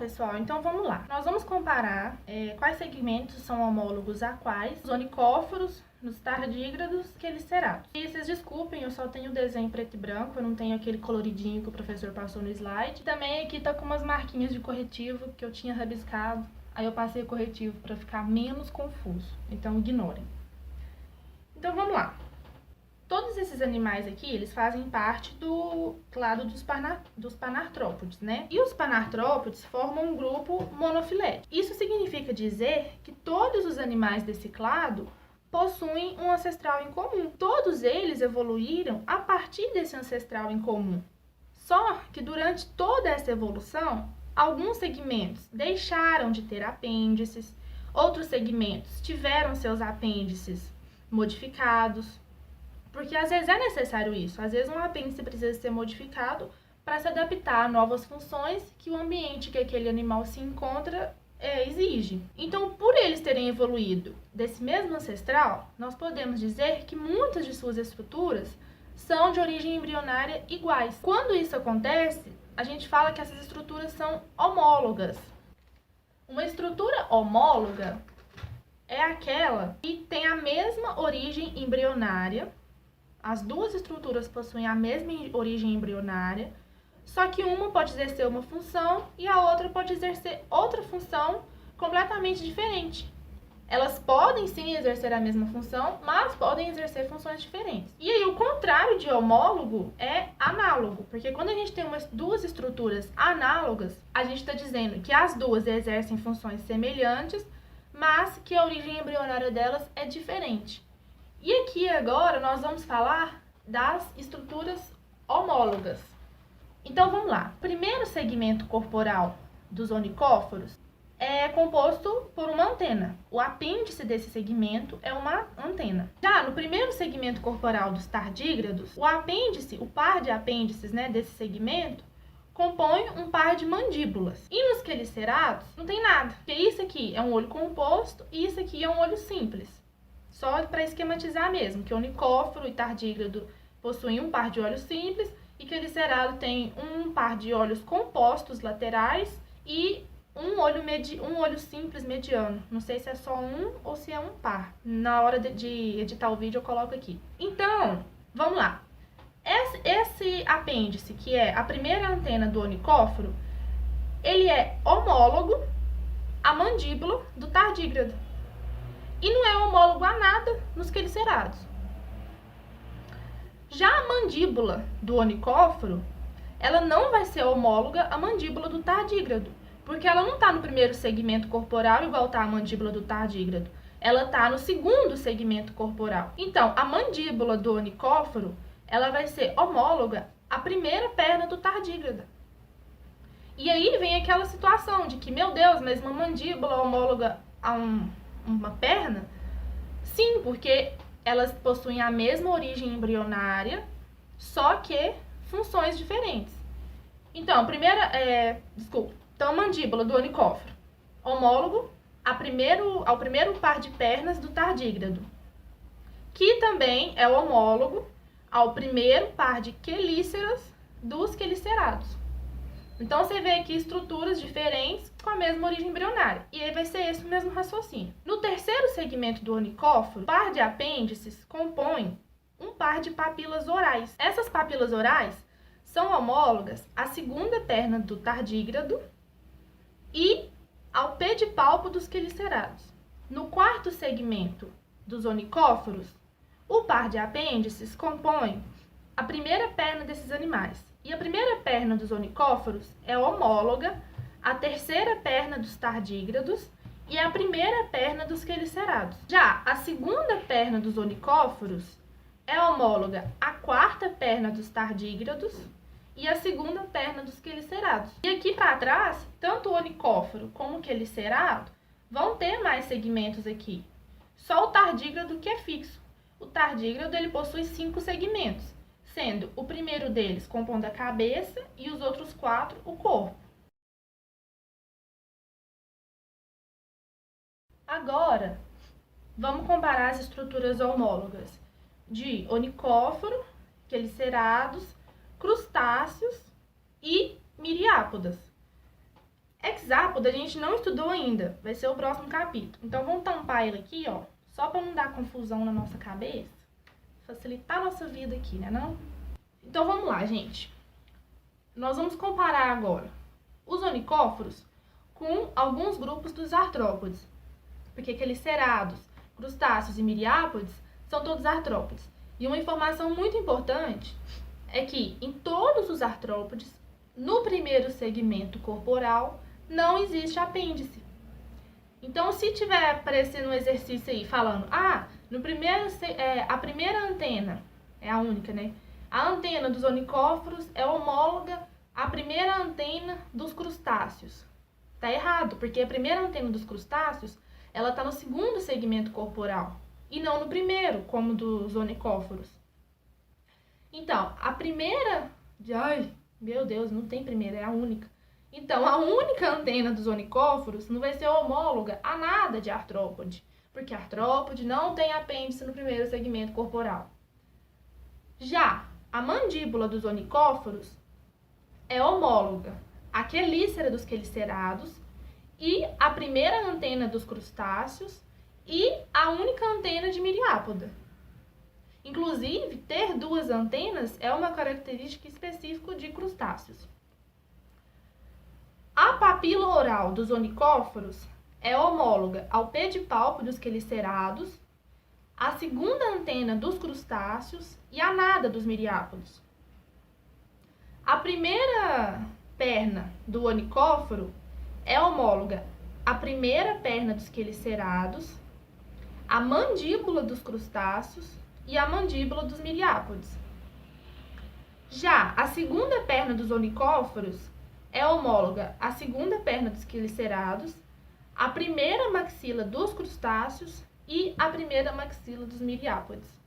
pessoal, então vamos lá. Nós vamos comparar quais segmentos são homólogos a quais, os onicóforos, nos tardígrados, quelicerados. E vocês desculpem, eu só tenho o desenho preto e branco, eu não tenho aquele coloridinho que o professor passou no slide. Também aqui tá com umas marquinhas de corretivo que eu tinha rabiscado, aí eu passei o corretivo para ficar menos confuso, então ignorem. Então vamos lá. Todos esses animais aqui, eles fazem parte do clado dos panartrópodes, né? E os panartrópodes formam um grupo monofilético. Isso significa dizer que todos os animais desse clado possuem um ancestral em comum. Todos eles evoluíram a partir desse ancestral em comum. Só que durante toda essa evolução, alguns segmentos deixaram de ter apêndices, outros segmentos tiveram seus apêndices modificados, porque às vezes é necessário isso, às vezes um apêndice precisa ser modificado para se adaptar a novas funções que o ambiente que aquele animal se encontra exige. Então, por eles terem evoluído desse mesmo ancestral, nós podemos dizer que muitas de suas estruturas são de origem embrionária iguais. Quando isso acontece, a gente fala que essas estruturas são homólogas. Uma estrutura homóloga é aquela que tem a mesma origem embrionária. As duas estruturas possuem a mesma origem embrionária, só que uma pode exercer uma função e a outra pode exercer outra função completamente diferente. Elas podem sim exercer a mesma função, mas podem exercer funções diferentes. E aí o contrário de homólogo é análogo, porque quando a gente tem duas estruturas análogas, a gente está dizendo que as duas exercem funções semelhantes, mas que a origem embrionária delas é diferente. E aqui agora nós vamos falar das estruturas homólogas. Então vamos lá. O primeiro segmento corporal dos onicóforos é composto por uma antena. O apêndice desse segmento é uma antena. Já no primeiro segmento corporal dos tardígrados, o apêndice, o par de apêndices, desse segmento, compõe um par de mandíbulas. E nos quelicerados não tem nada, porque isso aqui é um olho composto e isso aqui é um olho simples. Só para esquematizar mesmo, que o onicóforo e tardígrado possuem um par de olhos simples e quelicerado tem um par de olhos compostos laterais e um olho simples mediano. Não sei se é só um ou se é um par. Na hora de editar o vídeo eu coloco aqui. Então, vamos lá. Esse apêndice, que é a primeira antena do onicóforo, ele é homólogo à mandíbula do tardígrado. E não é homólogo a nada nos quelicerados. Já a mandíbula do onicóforo, ela não vai ser homóloga à mandíbula do tardígrado, porque ela não está no primeiro segmento corporal igual está a mandíbula do tardígrado. Ela está no segundo segmento corporal. Então, a mandíbula do onicóforo, ela vai ser homóloga à primeira perna do tardígrado. E aí vem aquela situação de que, meu Deus, mas uma mandíbula homóloga a uma perna? Sim, porque elas possuem a mesma origem embrionária, só que funções diferentes. Então, a mandíbula do onicóforo, homólogo ao primeiro par de pernas do tardígrado, que também é homólogo ao primeiro par de quelíceras dos quelicerados. Então, você vê aqui estruturas diferentes com a mesma origem embrionária. E aí vai ser esse o mesmo raciocínio. No terceiro segmento do onicóforo, o par de apêndices compõe um par de papilas orais. Essas papilas orais são homólogas à segunda perna do tardígrado e ao pedipalpo dos quelicerados. No quarto segmento dos onicóforos, o par de apêndices compõe a primeira perna desses animais. E a primeira perna dos onicóforos é homóloga à terceira perna dos tardígrados e à primeira perna dos quelicerados. Já a segunda perna dos onicóforos é homóloga à quarta perna dos tardígrados e à segunda perna dos quelicerados. E aqui para trás, tanto o onicóforo como o quelicerado vão ter mais segmentos aqui. Só o tardígrado que é fixo. O tardígrado ele possui 5 segmentos, sendo o primeiro deles compondo a cabeça e os outros 4 o corpo. Agora, vamos comparar as estruturas homólogas de onicóforo, quelicerados, crustáceos e miriápodas. hexápodo a gente não estudou ainda, vai ser o próximo capítulo. Então vamos tampar ele aqui, ó, só para não dar confusão na nossa cabeça, facilitar a nossa vida aqui, né não? Então vamos lá, gente. Nós vamos comparar agora os onicóforos com alguns grupos dos artrópodes, porque quelicerados, crustáceos e miriápodes são todos artrópodes. E uma informação muito importante é que em todos os artrópodes, no primeiro segmento corporal, não existe apêndice. Então, se tiver aparecendo um exercício aí falando, no primeiro, a primeira antena, é a única, né? A antena dos onicóforos é homóloga à primeira antena dos crustáceos. Tá errado, porque a primeira antena dos crustáceos, ela tá no segundo segmento corporal e não no primeiro, como dos onicóforos. Então, a primeira... Ai, meu Deus, não tem primeira, é a única. Então, a única antena dos onicóforos não vai ser homóloga a nada de artrópode, porque artrópode não tem apêndice no primeiro segmento corporal. Já a mandíbula dos onicóforos é homóloga à quelícera dos quelicerados e a primeira antena dos crustáceos e a única antena de miriápoda. Inclusive, ter duas antenas é uma característica específica de crustáceos. A papila oral dos onicóforos é homóloga ao pedipalpo dos quelicerados, à segunda antena dos crustáceos e à nada dos miriápodos. A primeira perna do onicóforo é homóloga à primeira perna dos quelicerados, à mandíbula dos crustáceos e à mandíbula dos miriápodes. Já a segunda perna dos onicóforos é homóloga à segunda perna dos quelicerados, à primeira maxila dos crustáceos e à primeira maxila dos miriápodes.